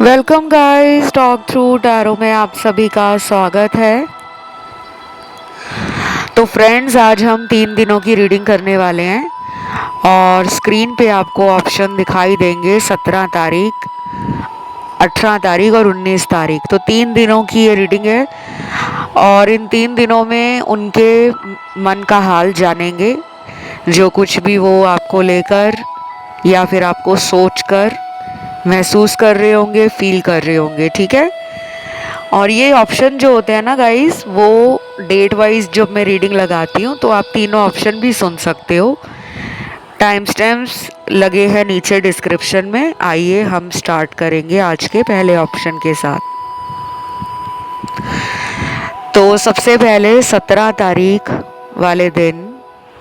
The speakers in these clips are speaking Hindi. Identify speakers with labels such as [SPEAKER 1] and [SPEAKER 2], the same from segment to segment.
[SPEAKER 1] Welcome guys, talk through tarot में आप सभी का स्वागत है। तो फ्रेंड्स, आज हम 3 दिनों की रीडिंग करने वाले हैं और स्क्रीन पे आपको ऑप्शन दिखाई देंगे 17 तारीख, 18 तारीख और 19 तारीख। तो 3 दिनों की ये रीडिंग है और इन 3 दिनों में उनके मन का हाल जानेंगे, जो कुछ भी वो आपको लेकर या फिर आपको सोचकर महसूस कर रहे होंगे, फील कर रहे होंगे। ठीक है। और ये ऑप्शन जो होते हैं ना गाइस, वो डेट वाइज जब मैं रीडिंग लगाती हूँ तो आप तीनों ऑप्शन भी सुन सकते हो। टाइम स्टैम्प्स लगे हैं नीचे डिस्क्रिप्शन में। आइए हम स्टार्ट करेंगे आज के पहले ऑप्शन के साथ। तो सबसे पहले 17 तारीख वाले दिन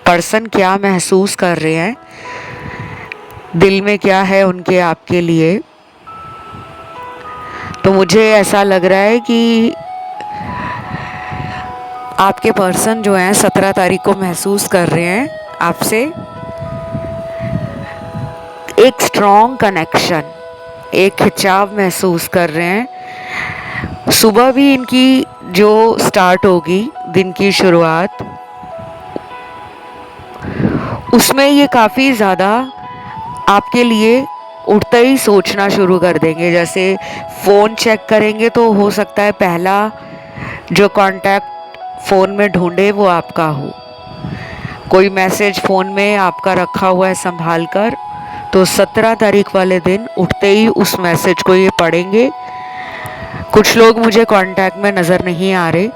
[SPEAKER 1] पर्सन क्या महसूस कर रहे हैं, दिल में क्या है उनके आपके लिए। तो मुझे ऐसा लग रहा है कि आपके पर्सन जो हैं 17 तारीख को महसूस कर रहे हैं आपसे एक स्ट्रॉन्ग कनेक्शन, एक खिंचाव महसूस कर रहे हैं। सुबह भी इनकी जो स्टार्ट होगी दिन की शुरुआत, उसमें ये काफ़ी ज़्यादा आपके लिए उठते ही सोचना शुरू कर देंगे। जैसे फ़ोन चेक करेंगे तो हो सकता है पहला जो कांटेक्ट फ़ोन में ढूंढे वो आपका हो। कोई मैसेज फ़ोन में आपका रखा हुआ है संभाल कर, तो 17 तारीख वाले दिन उठते ही उस मैसेज को ये पढ़ेंगे। कुछ लोग मुझे कांटेक्ट में नज़र नहीं आ रहे,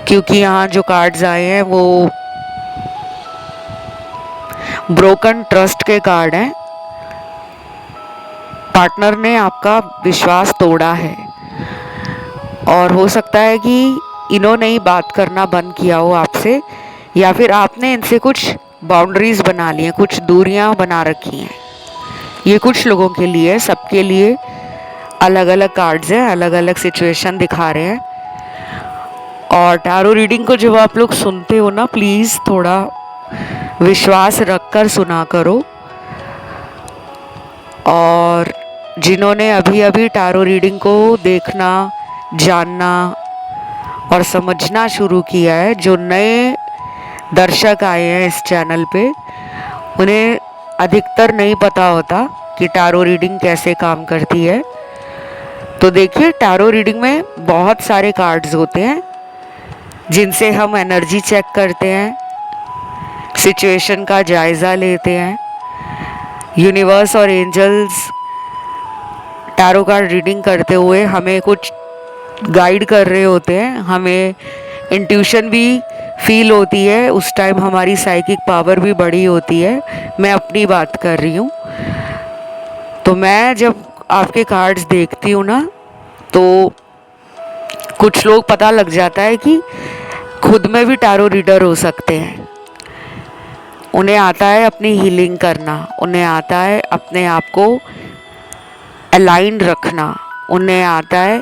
[SPEAKER 1] क्योंकि यहाँ जो कार्ड्स आए हैं वो ब्रोकन ट्रस्ट के कार्ड हैं। पार्टनर ने आपका विश्वास तोड़ा है और हो सकता है कि इन्होंने ही बात करना बंद किया हो आपसे, या फिर आपने इनसे कुछ बाउंड्रीज बना ली हैं, कुछ दूरियां बना रखी हैं। ये कुछ लोगों के लिए, सबके लिए अलग अलग कार्ड्स हैं, अलग अलग सिचुएशन दिखा रहे हैं। और टैरो रीडिंग को जब आप लोग सुनते हो ना, प्लीज़ थोड़ा विश्वास रखकर सुना करो। और जिन्होंने अभी अभी टैरो रीडिंग को देखना, जानना और समझना शुरू किया है, जो नए दर्शक आए हैं इस चैनल पे, उन्हें अधिकतर नहीं पता होता कि टैरो रीडिंग कैसे काम करती है। तो देखिए, टैरो रीडिंग में बहुत सारे कार्ड्स होते हैं जिनसे हम एनर्जी चेक करते हैं, सिचुएशन का जायज़ा लेते हैं। यूनिवर्स और एंजल्स टैरो कार्ड रीडिंग करते हुए हमें कुछ गाइड कर रहे होते हैं। हमें इंट्यूशन भी फील होती है, उस टाइम हमारी साइकिक पावर भी बड़ी होती है। मैं अपनी बात कर रही हूँ। तो मैं जब आपके कार्ड्स देखती हूँ ना, तो कुछ लोग पता लग जाता है कि खुद में भी टैरो रीडर हो सकते हैं। उन्हें आता है अपनी हीलिंग करना, उन्हें आता है अपने आप को अलाइन रखना, उन्हें आता है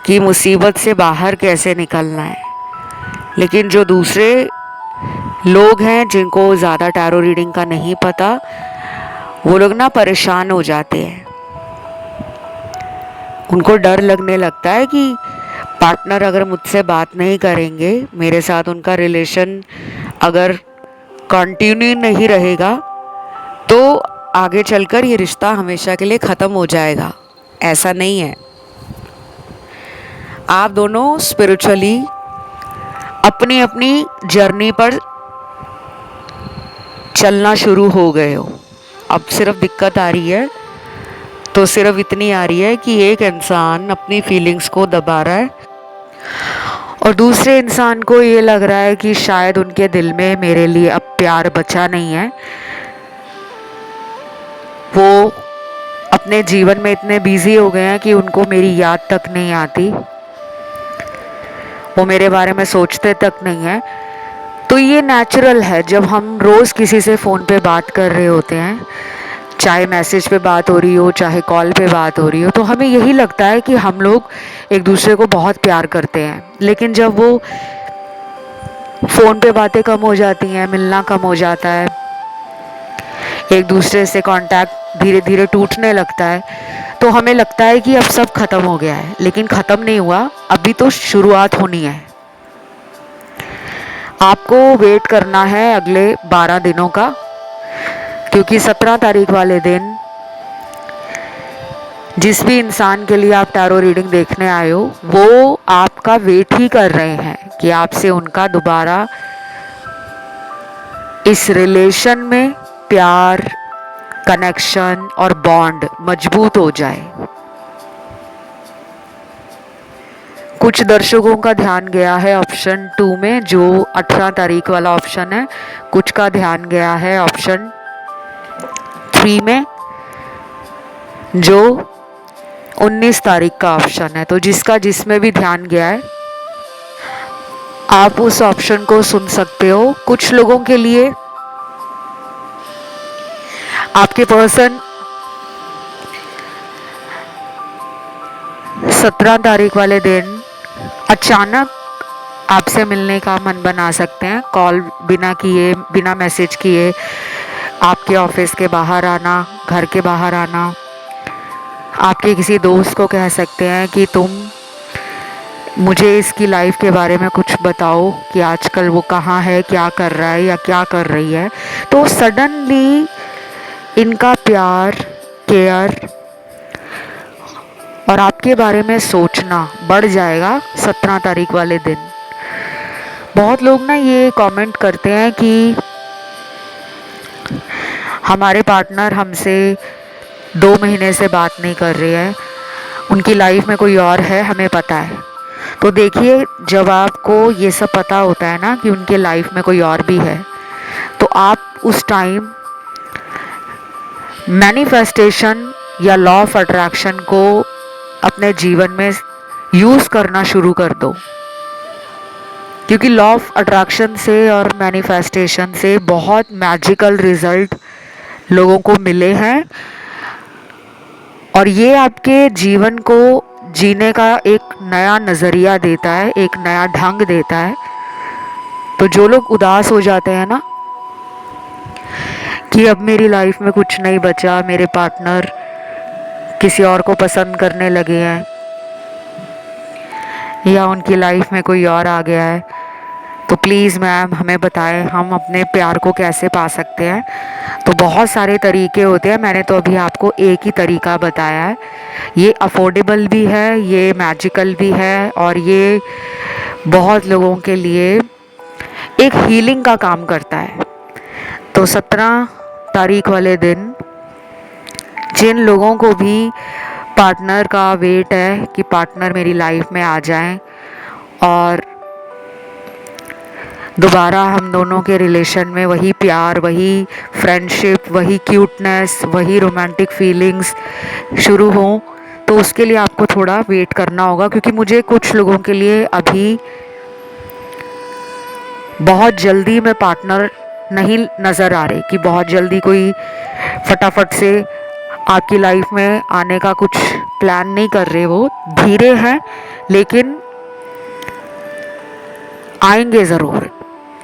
[SPEAKER 1] कि मुसीबत से बाहर कैसे निकलना है। लेकिन जो दूसरे लोग हैं जिनको ज़्यादा टैरो रीडिंग का नहीं पता, वो लोग ना परेशान हो जाते हैं। उनको डर लगने लगता है कि पार्टनर अगर मुझसे बात नहीं करेंगे, मेरे साथ उनका रिलेशन अगर कंटिन्यू नहीं रहेगा, तो आगे चलकर ये रिश्ता हमेशा के लिए ख़त्म हो जाएगा। ऐसा नहीं है। आप दोनों स्पिरिचुअली अपनी अपनी जर्नी पर चलना शुरू हो गए हो। अब सिर्फ दिक्कत आ रही है, तो सिर्फ इतनी आ रही है कि एक इंसान अपनी फीलिंग्स को दबा रहा है और दूसरे इंसान को ये लग रहा है कि शायद उनके दिल में मेरे लिए अब प्यार बचा नहीं है। वो अपने जीवन में इतने बिजी हो गए हैं कि उनको मेरी याद तक नहीं आती, वो मेरे बारे में सोचते तक नहीं है। तो ये नेचुरल है। जब हम रोज़ किसी से फ़ोन पे बात कर रहे होते हैं, चाहे मैसेज पे बात हो रही हो, चाहे कॉल पे बात हो रही हो, तो हमें यही लगता है कि हम लोग एक दूसरे को बहुत प्यार करते हैं। लेकिन जब वो फ़ोन पे बातें कम हो जाती हैं, मिलना कम हो जाता है, एक दूसरे से कांटेक्ट धीरे धीरे टूटने लगता है, तो हमें लगता है कि अब सब खत्म हो गया है, लेकिन खत्म नहीं हुआ, अभी तो शुरुआत होनी है। आपको वेट करना है अगले 12 दिनों का, क्योंकि 17 तारीख वाले दिन जिस भी इंसान के लिए आप टैरो रीडिंग देखने आए हो, वो आपका वेट ही कर रहे हैं कि आपसे उनका दोबारा इस रिलेशन में प्यार, कनेक्शन और बॉन्ड मजबूत हो जाए। कुछ दर्शकों का ध्यान गया है ऑप्शन 2 में, जो 18 तारीख वाला ऑप्शन है। कुछ का ध्यान गया है ऑप्शन 3 में, जो 19 तारीख का ऑप्शन है। तो जिसका जिसमें भी ध्यान गया है, आप उस ऑप्शन को सुन सकते हो। कुछ लोगों के लिए आपके पर्सन 17 तारीख वाले दिन अचानक आपसे मिलने का मन बना सकते हैं। कॉल बिना किए, बिना मैसेज किए आपके ऑफिस के बाहर आना, घर के बाहर आना, आपके किसी दोस्त को कह सकते हैं कि तुम मुझे इसकी लाइफ के बारे में कुछ बताओ कि आजकल वो कहाँ है, क्या कर रहा है या क्या कर रही है। तो सडनली इनका प्यार, केयर और आपके बारे में सोचना बढ़ जाएगा 17 तारीख वाले दिन। बहुत लोग ना ये कमेंट करते हैं कि हमारे पार्टनर हमसे 2 महीने से बात नहीं कर रहे हैं, उनकी लाइफ में कोई और है, हमें पता है। तो देखिए, जब आपको ये सब पता होता है ना कि उनके लाइफ में कोई और भी है, तो आप उस टाइम मैनिफेस्टेशन या लॉ ऑफ अट्रैक्शन को अपने जीवन में यूज़ करना शुरू कर दो, क्योंकि लॉ ऑफ अट्रैक्शन से और मैनिफेस्टेशन से बहुत मैजिकल रिजल्ट लोगों को मिले हैं, और ये आपके जीवन को जीने का एक नया नज़रिया देता है, एक नया ढंग देता है। तो जो लोग उदास हो जाते हैं ना कि अब मेरी लाइफ में कुछ नहीं बचा, मेरे पार्टनर किसी और को पसंद करने लगे हैं या उनकी लाइफ में कोई और आ गया है, तो प्लीज़ मैम हमें बताएं हम अपने प्यार को कैसे पा सकते हैं। तो बहुत सारे तरीके होते हैं, मैंने तो अभी आपको एक ही तरीका बताया है। ये अफोर्डेबल भी है, ये मैजिकल भी है, और ये बहुत लोगों के लिए एक हीलिंग का काम करता है। तो 17 तारीख वाले दिन जिन लोगों को भी पार्टनर का वेट है कि पार्टनर मेरी लाइफ में आ जाएं और दोबारा हम दोनों के रिलेशन में वही प्यार, वही फ्रेंडशिप, वही क्यूटनेस, वही रोमांटिक फीलिंग्स शुरू हों, तो उसके लिए आपको थोड़ा वेट करना होगा। क्योंकि मुझे कुछ लोगों के लिए अभी बहुत जल्दी में पार्टनर नहीं नज़र आ रहे कि बहुत जल्दी कोई फटाफट से आपकी लाइफ में आने का कुछ प्लान नहीं कर रहे। वो धीरे हैं लेकिन आएंगे ज़रूर,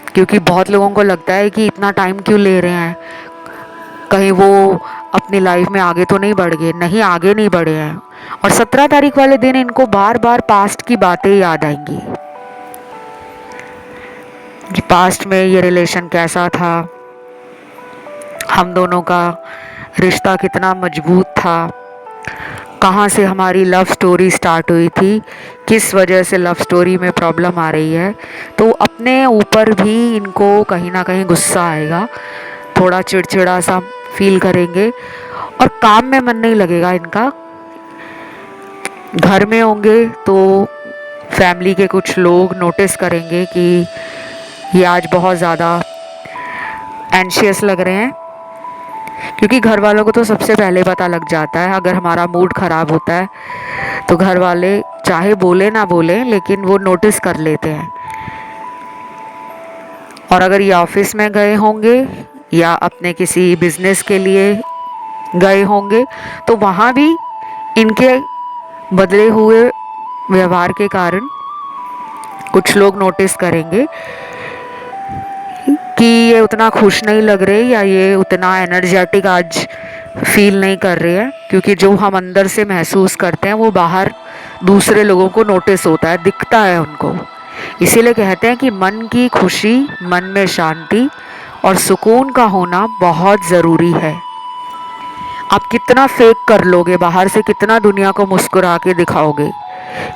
[SPEAKER 1] क्योंकि बहुत लोगों को लगता है कि इतना टाइम क्यों ले रहे हैं, कहीं वो अपनी लाइफ में आगे तो नहीं बढ़ गए। नहीं, आगे नहीं बढ़े हैं। और 17 तारीख वाले दिन इनको बार बार पास्ट की बातें याद आएंगी कि पास्ट में ये रिलेशन कैसा था, हम दोनों का रिश्ता कितना मजबूत था, कहाँ से हमारी लव स्टोरी स्टार्ट हुई थी, किस वजह से लव स्टोरी में प्रॉब्लम आ रही है। तो अपने ऊपर भी इनको कहीं ना कहीं गुस्सा आएगा, थोड़ा चिड़चिड़ा सा फील करेंगे और काम में मन नहीं लगेगा इनका। घर में होंगे तो फैमिली के कुछ लोग नोटिस करेंगे कि ये आज बहुत ज़्यादा एंशियस लग रहे हैं, क्योंकि घर वालों को तो सबसे पहले पता लग जाता है। अगर हमारा मूड ख़राब होता है तो घर वाले चाहे बोले ना बोले लेकिन वो नोटिस कर लेते हैं। और अगर ये ऑफिस में गए होंगे या अपने किसी बिजनेस के लिए गए होंगे तो वहाँ भी इनके बदले हुए व्यवहार के कारण कुछ लोग नोटिस करेंगे कि ये उतना खुश नहीं लग रहे या ये उतना एनर्जेटिक आज फील नहीं कर रहे हैं, क्योंकि जो हम अंदर से महसूस करते हैं वो बाहर दूसरे लोगों को नोटिस होता है, दिखता है उनको। इसीलिए कहते हैं कि मन की खुशी, मन में शांति और सुकून का होना बहुत ज़रूरी है। आप कितना फेक कर लोगे, बाहर से कितना दुनिया को मुस्कुरा के दिखाओगे,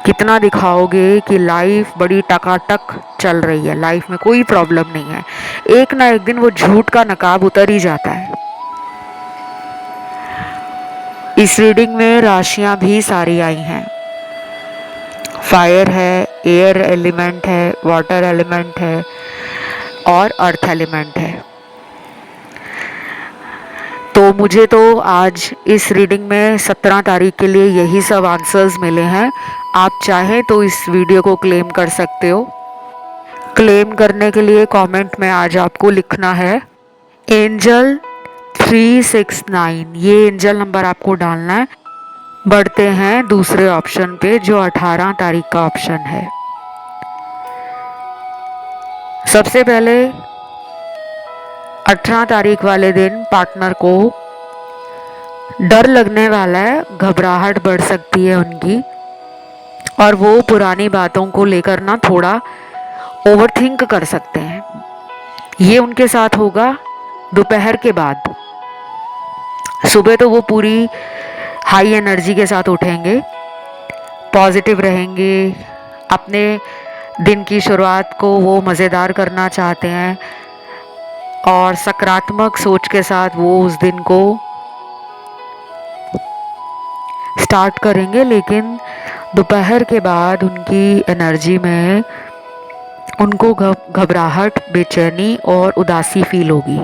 [SPEAKER 1] कितना दिखाओगे कि लाइफ बड़ी टकाटक चल रही है, लाइफ में कोई प्रॉब्लम नहीं है, एक ना एक दिन वो झूठ का नकाब उतर ही जाता है। इस रीडिंग में राशियां भी सारी आई हैं। फायर है, एयर एलिमेंट है, वाटर एलिमेंट है और अर्थ एलिमेंट है। तो मुझे तो आज इस रीडिंग में 17 तारीख के लिए यही सब आंसर्स मिले हैं। आप चाहें तो इस वीडियो को क्लेम कर सकते हो। क्लेम करने के लिए कमेंट में आज आपको लिखना है एंजल 369, ये एंजल नंबर आपको डालना है। बढ़ते हैं दूसरे ऑप्शन पे जो 18 तारीख का ऑप्शन है। सबसे पहले 18 तारीख वाले दिन पार्टनर को डर लगने वाला है, घबराहट बढ़ सकती है उनकी, और वो पुरानी बातों को लेकर ना थोड़ा ओवरथिंक कर सकते हैं। ये उनके साथ होगा दोपहर के बाद। सुबह तो वो पूरी हाई एनर्जी के साथ उठेंगे, पॉजिटिव रहेंगे, अपने दिन की शुरुआत को वो मज़ेदार करना चाहते हैं और सकारात्मक सोच के साथ वो उस दिन को स्टार्ट करेंगे। लेकिन दोपहर के बाद उनकी एनर्जी में उनको घबराहट, बेचैनी और उदासी फील होगी।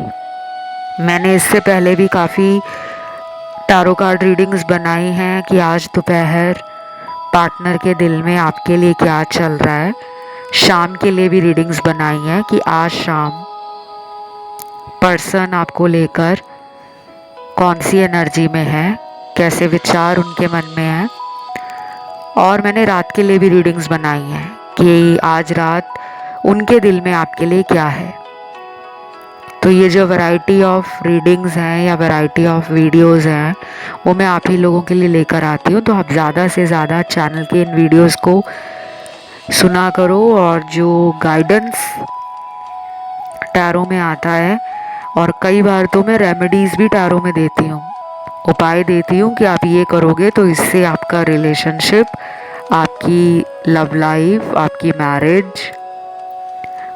[SPEAKER 1] मैंने इससे पहले भी काफ़ी टारो कार्ड रीडिंग्स बनाई हैं कि आज दोपहर पार्टनर के दिल में आपके लिए क्या चल रहा है। शाम के लिए भी रीडिंग्स बनाई हैं कि आज शाम पर्सन आपको लेकर कौन सी एनर्जी में है, कैसे विचार उनके मन में हैं। और मैंने रात के लिए भी रीडिंग्स बनाई हैं कि आज रात उनके दिल में आपके लिए क्या है। तो ये जो वैरायटी ऑफ रीडिंग्स हैं या वैरायटी ऑफ वीडियोस हैं वो मैं आप ही लोगों के लिए लेकर आती हूँ। तो आप ज़्यादा से ज़्यादा चैनल के इन वीडियोस को सुना करो, और जो गाइडेंस टैरो में आता है, और कई बार तो मैं रेमेडीज़ भी टैरो में देती हूँ, उपाय देती हूँ कि आप ये करोगे तो इससे आपका रिलेशनशिप, आपकी लव लाइफ, आपकी मैरिज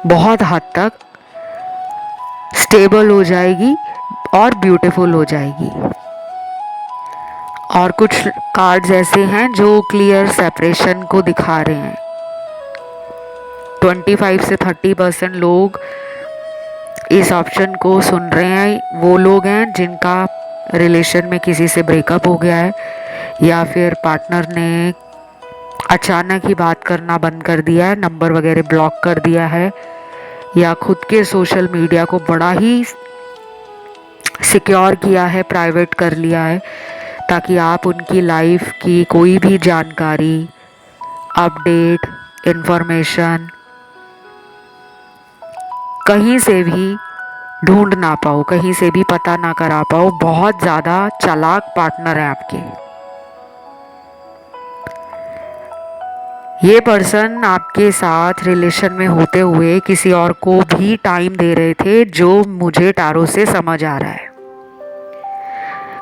[SPEAKER 1] बहुत हद तक स्टेबल हो जाएगी और ब्यूटीफुल हो जाएगी। और कुछ कार्ड्स ऐसे हैं जो क्लियर सेपरेशन को दिखा रहे हैं। 25 से 30% लोग इस ऑप्शन को सुन रहे हैं, वो लोग हैं जिनका रिलेशन में किसी से ब्रेकअप हो गया है, या फिर पार्टनर ने अचानक ही बात करना बंद कर दिया है, नंबर वगैरह ब्लॉक कर दिया है, या खुद के सोशल मीडिया को बड़ा ही सिक्योर किया है, प्राइवेट कर लिया है, ताकि आप उनकी लाइफ की कोई भी जानकारी, अपडेट, इन्फॉर्मेशन कहीं से भी ढूंढ ना पाओ, कहीं से भी पता ना करा पाओ। बहुत ज़्यादा चालाक पार्टनर है आपके। ये पर्सन आपके साथ रिलेशन में होते हुए किसी और को भी टाइम दे रहे थे, जो मुझे टैरो से समझ आ रहा है।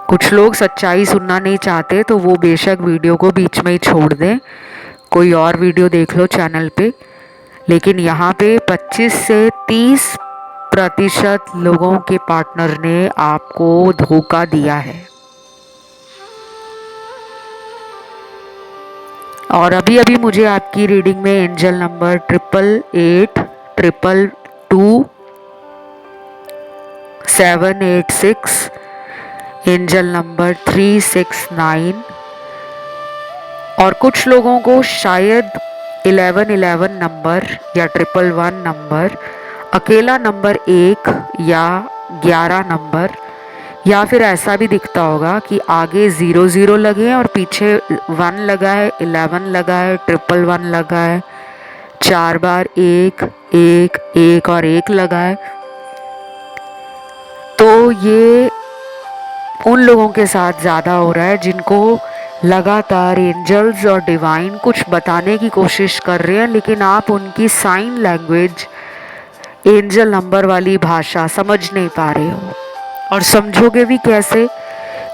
[SPEAKER 1] कुछ लोग सच्चाई सुनना नहीं चाहते तो वो बेशक वीडियो को बीच में ही छोड़ दें, कोई और वीडियो देख लो चैनल पे। लेकिन यहाँ पे 25 से 30% लोगों के पार्टनर ने आपको धोखा दिया है। और अभी अभी मुझे आपकी रीडिंग में एंजल नंबर 888, 222, 786, एंजल नंबर 369 और कुछ लोगों को शायद 1111 नंबर या 111 नंबर, अकेला नंबर 1 या 11 नंबर, या फिर ऐसा भी दिखता होगा कि आगे 00 लगे हैं और पीछे 1 लगा है, 11 लगा है, 111 लगा है, 4 बार 1 1 1 और 1 लगा है। तो ये उन लोगों के साथ ज़्यादा हो रहा है जिनको लगातार एंजल्स और डिवाइन कुछ बताने की कोशिश कर रहे हैं, लेकिन आप उनकी साइन लैंग्वेज, एंजल नंबर वाली भाषा समझ नहीं पा रहे हो। और समझोगे भी कैसे,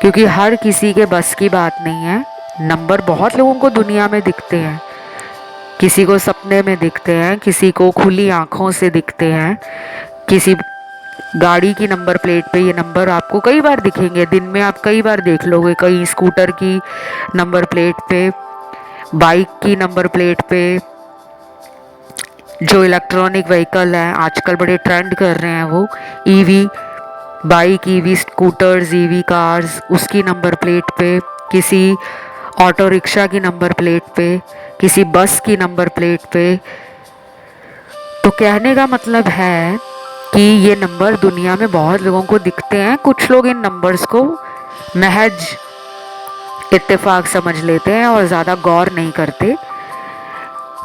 [SPEAKER 1] क्योंकि हर किसी के बस की बात नहीं है। नंबर बहुत लोगों को दुनिया में दिखते हैं, किसी को सपने में दिखते हैं, किसी को खुली आंखों से दिखते हैं, किसी गाड़ी की नंबर प्लेट पे ये नंबर आपको कई बार दिखेंगे, दिन में आप कई बार देख लोगे, कई स्कूटर की नंबर प्लेट पे, बाइक की नंबर प्लेट पे, जो इलेक्ट्रॉनिक व्हीकल है आजकल बड़े ट्रेंड कर रहे हैं वो EV bike, EV scooters, EV cars, उसकी नंबर प्लेट पे, किसी ऑटो रिक्शा की नंबर प्लेट पे, किसी बस की नंबर प्लेट पे। तो कहने का मतलब है कि ये नंबर दुनिया में बहुत लोगों को दिखते हैं। कुछ लोग इन नंबर्स को महज इत्तेफाक समझ लेते हैं और ज़्यादा गौर नहीं करते।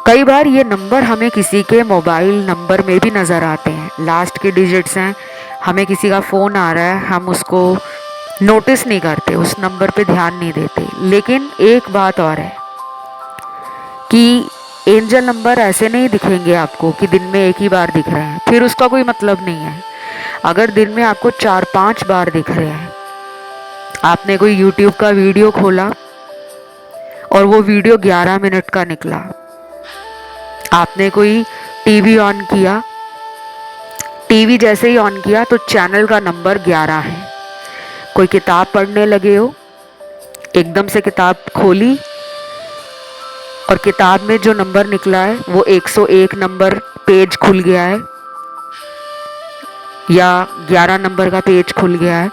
[SPEAKER 1] कई बार ये नंबर हमें किसी के मोबाइल नंबर में भी नज़र आते हैं, लास्ट के डिजिट्स हैं, हमें किसी का फ़ोन आ रहा है, हम उसको नोटिस नहीं करते, उस नंबर पे ध्यान नहीं देते। लेकिन एक बात और है कि एंजल नंबर ऐसे नहीं दिखेंगे आपको कि दिन में एक ही बार दिख रहे हैं, फिर उसका कोई मतलब नहीं है। अगर दिन में आपको 4-5 बार दिख रहे हैं, आपने कोई यूट्यूब का वीडियो खोला और वो वीडियो 11 मिनट का निकला, आपने कोई टीवी ऑन किया, टीवी जैसे ही ऑन किया तो चैनल का नंबर 11 है। कोई किताब पढ़ने लगे हो, एकदम से किताब खोली और किताब में जो नंबर निकला है वो 101 नंबर पेज खुल गया है या 11 नंबर का पेज खुल गया है।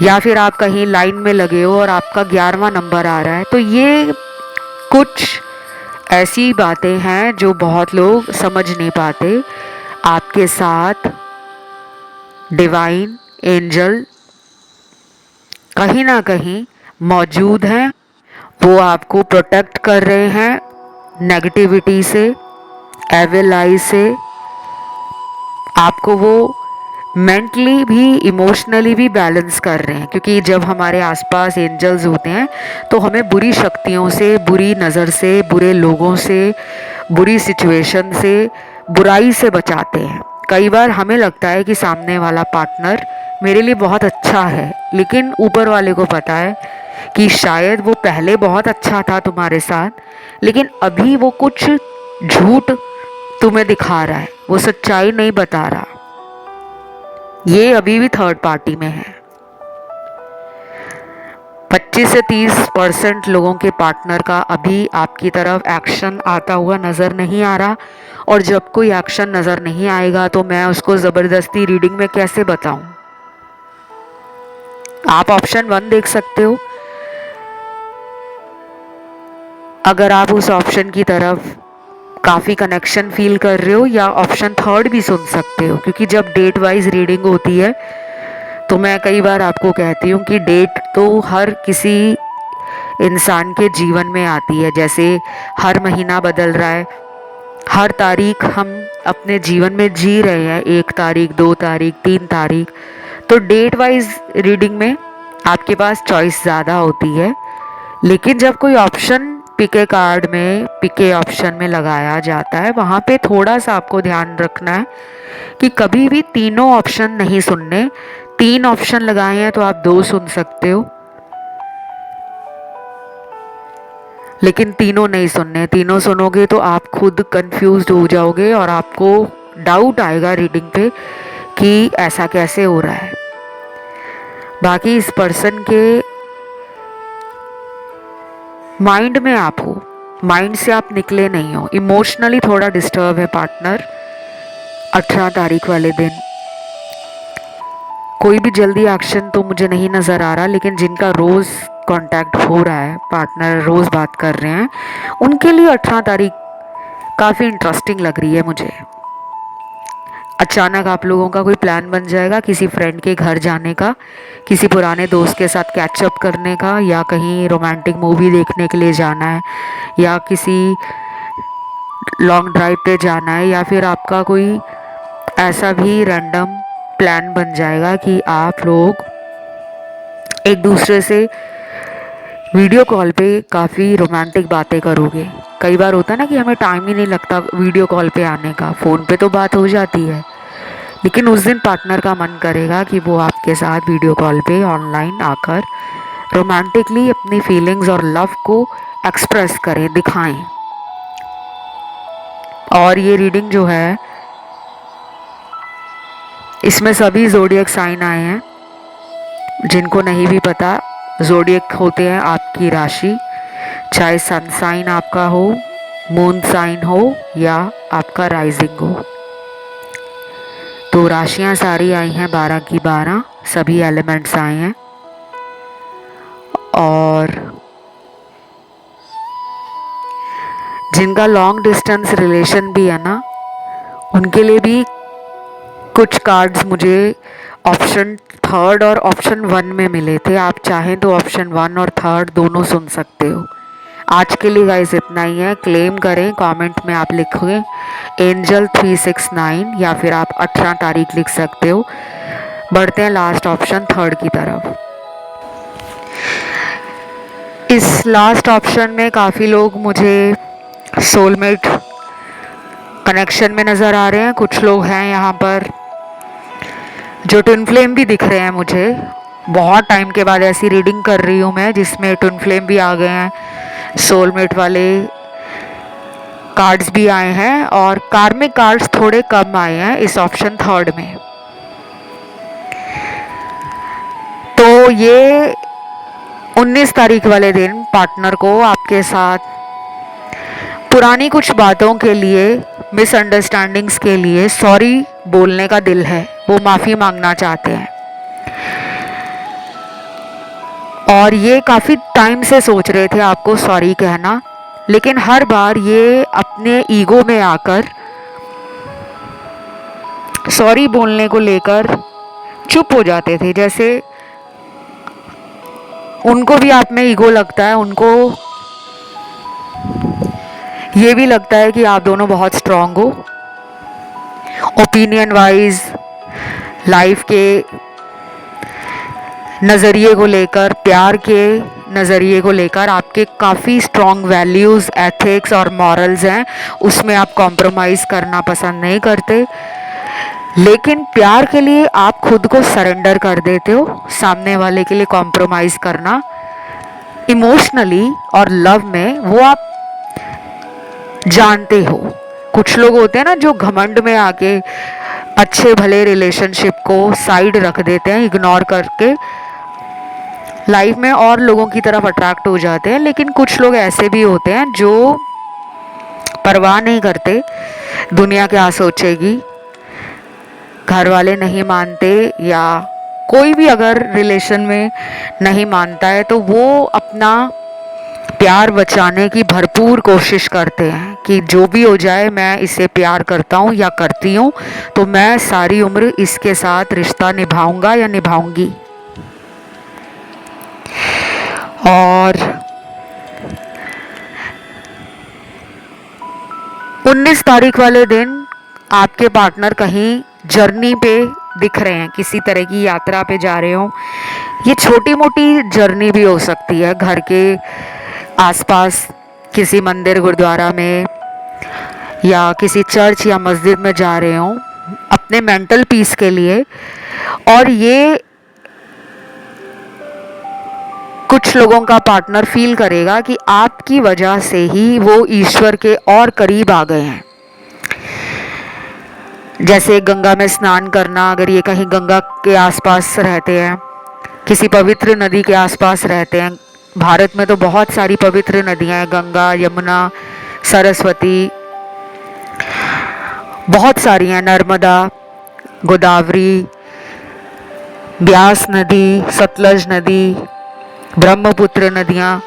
[SPEAKER 1] या फिर आप कहीं लाइन में लगे हो और आपका 11वां नंबर आ रहा है। तो ये कुछ ऐसी बातें हैं जो बहुत लोग समझ नहीं पाते। आपके साथ डिवाइन एंजल कहीं ना कहीं मौजूद हैं, वो आपको प्रोटेक्ट कर रहे हैं नेगेटिविटी से, एविल आई से। आपको वो मेंटली भी इमोशनली भी बैलेंस कर रहे हैं, क्योंकि जब हमारे आसपास एंजल्स होते हैं तो हमें बुरी शक्तियों से, बुरी नज़र से, बुरे लोगों से, बुरी सिचुएशन से, बुराई से बचाते हैं। कई बार हमें लगता है कि सामने वाला पार्टनर मेरे लिए बहुत अच्छा है, लेकिन ऊपर वाले को पता है कि शायद वो पहले बहुत अच्छा था तुम्हारे साथ, लेकिन अभी वो कुछ झूठ तुम्हें दिखा रहा है, वो सच्चाई नहीं बता रहा, ये अभी भी थर्ड पार्टी में है। 25 से 30% लोगों के पार्टनर का अभी आपकी तरफ एक्शन आता हुआ नज़र नहीं आ रहा। और जब कोई एक्शन नज़र नहीं आएगा तो मैं उसको ज़बरदस्ती रीडिंग में कैसे बताऊं। आप ऑप्शन 1 देख सकते हो, अगर आप उस ऑप्शन की तरफ काफ़ी कनेक्शन फील कर रहे हो, या ऑप्शन 3 भी सुन सकते हो, क्योंकि जब डेट वाइज रीडिंग होती है तो मैं कई बार आपको कहती हूँ कि डेट तो हर किसी इंसान के जीवन में आती है। जैसे हर महीना बदल रहा है, हर तारीख हम अपने जीवन में जी रहे हैं, 1 तारीख, 2 तारीख, 3 तारीख। तो डेट वाइज रीडिंग में आपके पास चॉइस ज़्यादा होती है। लेकिन जब कोई ऑप्शन पिके कार्ड में, पिके ऑप्शन में लगाया जाता है, वहाँ पे थोड़ा सा आपको ध्यान रखना है कि कभी भी तीनों ऑप्शन नहीं सुनने। 3 ऑप्शन लगाए हैं तो आप 2 सुन सकते हो, लेकिन तीनों नहीं सुनने। तीनों सुनोगे तो आप खुद कंफ्यूज्ड हो जाओगे और आपको डाउट आएगा रीडिंग पे कि ऐसा कैसे हो रहा है। बाकी इस पर्सन के माइंड में आप हो, माइंड से आप निकले नहीं हो। इमोशनली थोड़ा डिस्टर्ब है पार्टनर 18 तारीख वाले दिन। कोई भी जल्दी एक्शन तो मुझे नहीं नज़र आ रहा, लेकिन जिनका रोज़ कांटेक्ट हो रहा है, पार्टनर रोज़ बात कर रहे हैं, उनके लिए 18 तारीख काफ़ी इंटरेस्टिंग लग रही है मुझे। अचानक आप लोगों का कोई प्लान बन जाएगा किसी फ्रेंड के घर जाने का, किसी पुराने दोस्त के साथ कैचअप करने का, या कहीं रोमांटिक मूवी देखने के लिए जाना है, या किसी लॉन्ग ड्राइव पे जाना है, या फिर आपका कोई ऐसा भी रैंडम प्लान बन जाएगा कि आप लोग एक दूसरे से वीडियो कॉल पे काफ़ी रोमांटिक बातें करोगे। कई बार होता है ना कि हमें टाइम ही नहीं लगता वीडियो कॉल पे आने का, फ़ोन पे तो बात हो जाती है, लेकिन उस दिन पार्टनर का मन करेगा कि वो आपके साथ वीडियो कॉल पे ऑनलाइन आकर रोमांटिकली अपनी फीलिंग्स और लव को एक्सप्रेस करें, दिखाएं। और ये रीडिंग जो है इसमें सभी ज़ोडिएक साइन आए हैं। जिनको नहीं भी पता, ज़ोडिएक होते हैं आपकी राशि, चाहे सन साइन आपका हो, मून साइन हो या आपका राइजिंग हो। तो राशियां सारी आई हैं 12 की 12, सभी एलिमेंट्स आए हैं। और जिनका लॉन्ग डिस्टेंस रिलेशन भी है ना, उनके लिए भी कुछ कार्ड्स मुझे ऑप्शन 3 और ऑप्शन 1 में मिले थे। आप चाहें तो ऑप्शन 1 और 3 दोनों सुन सकते हो। आज के लिए गाइस इतना ही है। क्लेम करें, कमेंट में आप लिखोगे एंजल 369 या फिर आप 18 तारीख लिख सकते हो। बढ़ते हैं लास्ट ऑप्शन 3 की तरफ। इस लास्ट ऑप्शन में काफ़ी लोग मुझे सोलमेट कनेक्शन में नज़र आ रहे हैं। कुछ लोग हैं यहाँ पर जो ट्विन फ्लेम भी दिख रहे हैं मुझे। बहुत टाइम के बाद ऐसी रीडिंग कर रही हूँ मैं जिसमें ट्विन फ्लेम भी आ गए हैं, सोलमेट वाले कार्ड्स भी आए हैं और कार्मिक कार्ड्स थोड़े कम आए हैं इस ऑप्शन 3 में। तो ये 19 तारीख वाले दिन पार्टनर को आपके साथ पुरानी कुछ बातों के लिए, मिसअंडरस्टैंडिंग्स के लिए सॉरी बोलने का दिल है, वो माफ़ी मांगना चाहते हैं। और ये काफ़ी टाइम से सोच रहे थे आपको सॉरी कहना, लेकिन हर बार ये अपने ईगो में आकर सॉरी बोलने को लेकर चुप हो जाते थे। जैसे उनको भी आप में ईगो लगता है, उनको ये भी लगता है कि आप दोनों बहुत स्ट्रांग हो ओपिनियन वाइज, लाइफ के नज़रिए को लेकर, प्यार के नज़रिए को लेकर आपके काफ़ी स्ट्रॉन्ग वैल्यूज़, एथिक्स और मॉरल्स हैं। उसमें आप कॉम्प्रोमाइज़ करना पसंद नहीं करते, लेकिन प्यार के लिए आप खुद को सरेंडर कर देते हो। सामने वाले के लिए कॉम्प्रोमाइज़ करना इमोशनली और लव में वो आप जानते हो। कुछ लोग होते हैं ना जो घमंड में आके अच्छे भले रिलेशनशिप को साइड रख देते हैं, इग्नोर करके लाइफ में और लोगों की तरफ अट्रैक्ट हो जाते हैं। लेकिन कुछ लोग ऐसे भी होते हैं जो परवाह नहीं करते दुनिया क्या सोचेगी, घर वाले नहीं मानते या कोई भी अगर रिलेशन में नहीं मानता है तो वो अपना प्यार बचाने की भरपूर कोशिश करते हैं कि जो भी हो जाए मैं इसे प्यार करता हूँ या करती हूँ, तो मैं सारी उम्र इसके साथ रिश्ता निभाऊंगा या निभाऊंगी। और 19 तारीख वाले दिन आपके पार्टनर कहीं जर्नी पे दिख रहे हैं, किसी तरह की यात्रा पे जा रहे हो। ये छोटी मोटी जर्नी भी हो सकती है, घर के आसपास किसी मंदिर गुरुद्वारा में या किसी चर्च या मस्जिद में जा रहे हो अपने मेंटल पीस के लिए। और ये कुछ लोगों का पार्टनर फील करेगा कि आपकी वजह से ही वो ईश्वर के और करीब आ गए हैं। जैसे गंगा में स्नान करना, अगर ये कहीं गंगा के आसपास रहते हैं, किसी पवित्र नदी के आसपास रहते हैं। भारत में तो बहुत सारी पवित्र नदियां हैं, गंगा, यमुना, सरस्वती, बहुत सारी हैं, नर्मदा, गोदावरी, ब्यास नदी, सतलज नदी, ब्रह्मपुत्र नदियाँ।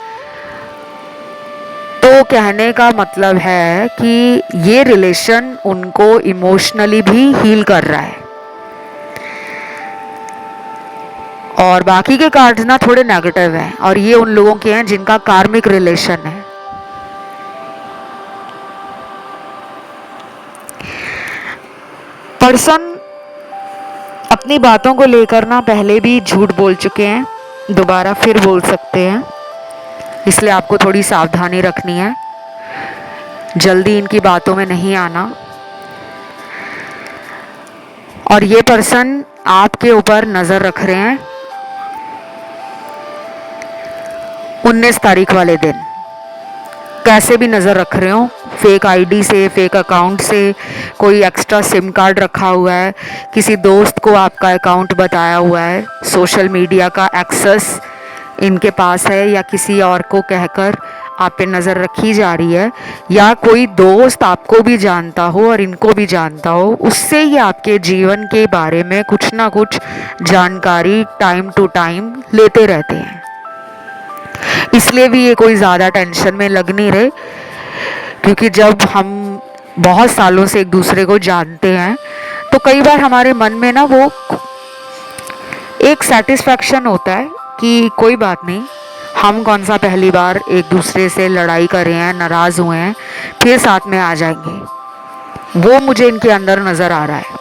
[SPEAKER 1] तो कहने का मतलब है कि ये रिलेशन उनको इमोशनली भी हील कर रहा है। और बाकी के कार्ड्स ना थोड़े नेगेटिव हैं, और ये उन लोगों के हैं जिनका कार्मिक रिलेशन है। पर्सन अपनी बातों को लेकर ना पहले भी झूठ बोल चुके हैं, दोबारा फिर बोल सकते हैं, इसलिए आपको थोड़ी सावधानी रखनी है, जल्दी इनकी बातों में नहीं आना। और ये पर्सन आपके ऊपर नज़र रख रहे हैं 19 तारीख वाले दिन, कैसे भी नज़र रख रहे हो, फेक आईडी से, फेक अकाउंट से, कोई एक्स्ट्रा सिम कार्ड रखा हुआ है, किसी दोस्त को आपका अकाउंट बताया हुआ है, सोशल मीडिया का एक्सेस इनके पास है, या किसी और को कहकर आप पे नज़र रखी जा रही है, या कोई दोस्त आपको भी जानता हो और इनको भी जानता हो, उससे ही आपके जीवन के बारे में कुछ ना कुछ जानकारी टाइम टू टाइम लेते रहते हैं। इसलिए भी ये कोई ज़्यादा टेंशन में लग नहीं रहे, क्योंकि जब हम बहुत सालों से एक दूसरे को जानते हैं तो कई बार हमारे मन में ना वो एक सेटिस्फैक्शन होता है कि कोई बात नहीं, हम कौन सा पहली बार एक दूसरे से लड़ाई कर रहे हैं, नाराज़ हुए हैं, फिर साथ में आ जाएंगे। वो मुझे इनके अंदर नज़र आ रहा है।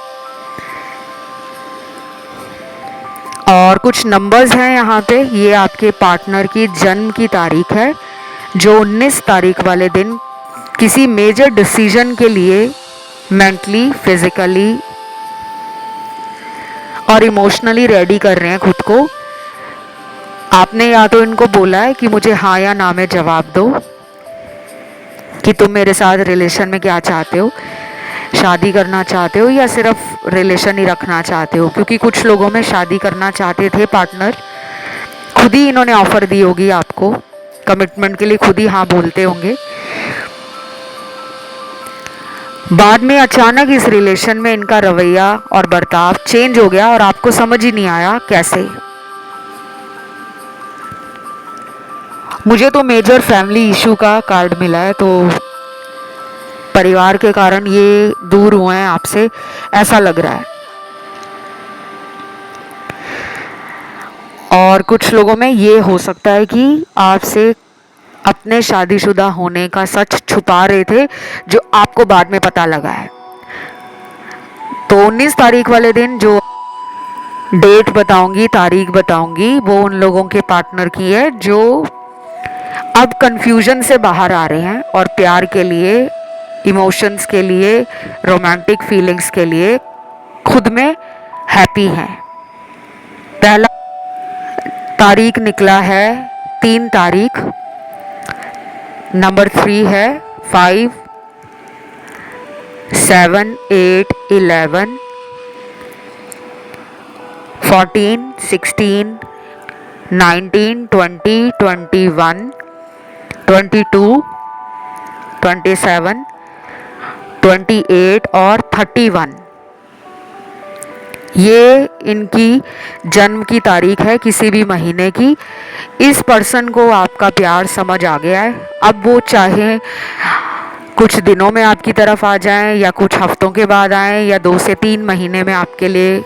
[SPEAKER 1] और कुछ नंबर्स हैं यहाँ पे, ये आपके पार्टनर की जन्म की तारीख है, जो 19 तारीख वाले दिन किसी मेजर डिसीजन के लिए मेंटली, फिजिकली और इमोशनली रेडी कर रहे हैं खुद को। आपने या तो इनको बोला है कि मुझे हाँ या ना में जवाब दो, कि तुम मेरे साथ रिलेशन में क्या चाहते हो, शादी करना चाहते हो या सिर्फ रिलेशन ही रखना चाहते हो। क्योंकि कुछ लोगों में शादी करना चाहते थे पार्टनर, खुद ही इन्होंने ऑफर दी होगी आपको, कमिटमेंट के लिए खुद ही हाँ बोलते होंगे, बाद में अचानक इस रिलेशन में इनका रवैया और बर्ताव चेंज हो गया और आपको समझ ही नहीं आया कैसे। मुझे तो मेजर फैमिली इशू का कार्ड मिला है, तो परिवार के कारण ये दूर हुए हैं आपसे, ऐसा लग रहा है। और कुछ लोगों में ये हो सकता है कि आपसे अपने शादीशुदा होने का सच छुपा रहे थे, जो आपको बाद में पता लगा है। तो 19 तारीख वाले दिन जो डेट बताऊंगी, तारीख बताऊंगी, वो उन लोगों के पार्टनर की है जो अब कंफ्यूजन से बाहर आ रहे हैं और प्यार के लिए, इमोशंस के लिए, रोमांटिक फीलिंग्स के लिए खुद में हैप्पी हैं। पहला तारीख निकला है 3 तारीख, नंबर 3 है 5, 7, 8, 11, 14, 16, 19, 20, 21, 22, 27, 28 और 31। ये इनकी जन्म की तारीख है किसी भी महीने की। इस पर्सन को आपका प्यार समझ आ गया है। अब वो चाहे कुछ दिनों में आपकी तरफ आ जाएं या कुछ हफ्तों के बाद आएं या 2 से 3 महीने में आपके लिए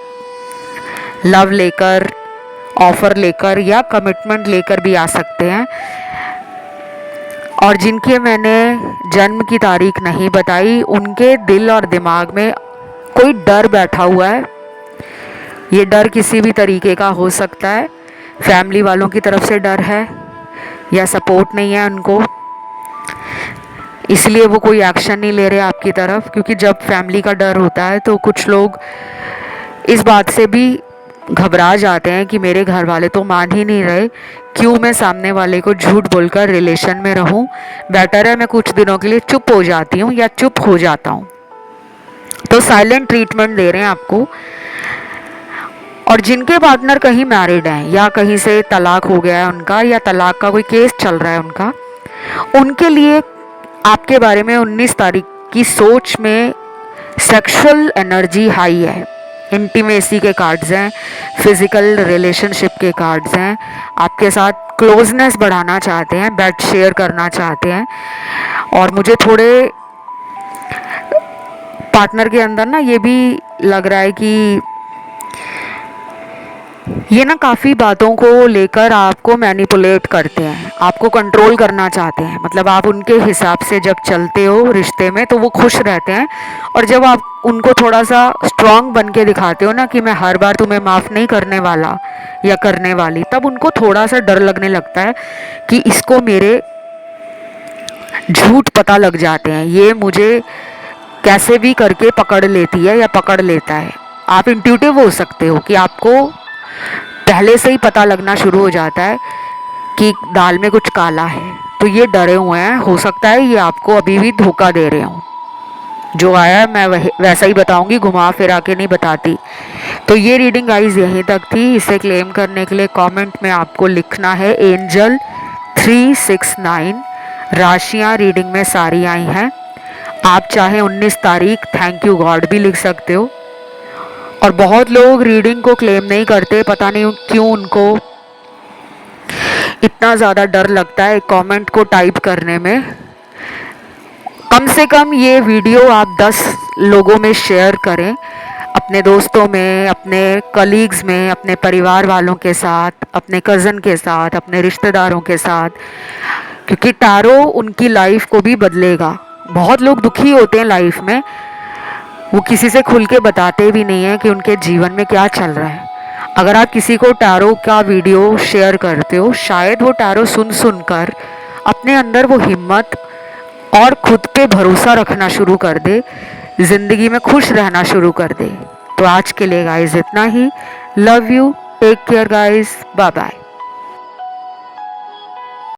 [SPEAKER 1] लव लेकर, ऑफर लेकर या कमिटमेंट लेकर भी आ सकते हैं। और जिनके मैंने जन्म की तारीख नहीं बताई, उनके दिल और दिमाग में कोई डर बैठा हुआ है। ये डर किसी भी तरीके का हो सकता है, फैमिली वालों की तरफ से डर है या सपोर्ट नहीं है उनको, इसलिए वो कोई एक्शन नहीं ले रहे आपकी तरफ। क्योंकि जब फैमिली का डर होता है तो कुछ लोग इस बात से भी घबरा जाते हैं कि मेरे घर वाले तो मान ही नहीं रहे, क्यों मैं सामने वाले को झूठ बोलकर रिलेशन में रहूं, बेटर है मैं कुछ दिनों के लिए चुप हो जाती हूं या चुप हो जाता हूं। तो साइलेंट ट्रीटमेंट दे रहे हैं आपको। और जिनके पार्टनर कहीं मैरिड हैं या कहीं से तलाक हो गया है उनका, या तलाक का कोई केस चल रहा है उनका, उनके लिए आपके बारे में 19 तारीख की सोच में सेक्सुअल एनर्जी हाई है। इंटीमेसी के कार्ड्स हैं, फिजिकल रिलेशनशिप के कार्ड्स हैं, आपके साथ क्लोजनेस बढ़ाना चाहते हैं, बेड शेयर करना चाहते हैं। और मुझे थोड़े पार्टनर के अंदर ना ये भी लग रहा है कि ये ना काफ़ी बातों को लेकर आपको मैनिपुलेट करते हैं, आपको कंट्रोल करना चाहते हैं। मतलब आप उनके हिसाब से जब चलते हो रिश्ते में तो वो खुश रहते हैं, और जब आप उनको थोड़ा सा स्ट्रांग बन के दिखाते हो ना कि मैं हर बार तुम्हें माफ़ नहीं करने वाला या करने वाली, तब उनको थोड़ा सा डर लगने लगता है कि इसको मेरे झूठ पता लग जाते हैं, ये मुझे कैसे भी करके पकड़ लेती है या पकड़ लेता है। आप इंट्यूटिव हो सकते हो कि आपको पहले से ही पता लगना शुरू हो जाता है कि दाल में कुछ काला है, तो ये डरे हुए हैं। हो सकता है ये आपको अभी भी धोखा दे रहे हों। जो आया है मैं वैसा ही बताऊंगी, घुमा फिरा के नहीं बताती। तो ये रीडिंग गाइस यहीं तक थी। इसे क्लेम करने के लिए कमेंट में आपको लिखना है एंजल 369। राशियाँ रीडिंग में सारी आई हैं। आप चाहे 19 तारीख थैंक यू गॉड भी लिख सकते हो। और बहुत लोग रीडिंग को क्लेम नहीं करते, पता नहीं क्यों उनको इतना ज़्यादा डर लगता है कमेंट को टाइप करने में। कम से कम ये वीडियो आप 10 लोगों में शेयर करें, अपने दोस्तों में, अपने कलीग्स में, अपने परिवार वालों के साथ, अपने कज़न के साथ, अपने रिश्तेदारों के साथ, क्योंकि टैरो उनकी लाइफ को भी बदलेगा। बहुत लोग दुखी होते हैं लाइफ में, वो किसी से खुल के बताते भी नहीं हैं कि उनके जीवन में क्या चल रहा है। अगर आप किसी को टैरो का वीडियो शेयर करते हो, शायद वो टैरो सुन सुनकर अपने अंदर वो हिम्मत और खुद पे भरोसा रखना शुरू कर दे, ज़िंदगी में खुश रहना शुरू कर दे। तो आज के लिए गाइस इतना ही। Love you, take care guys, bye bye.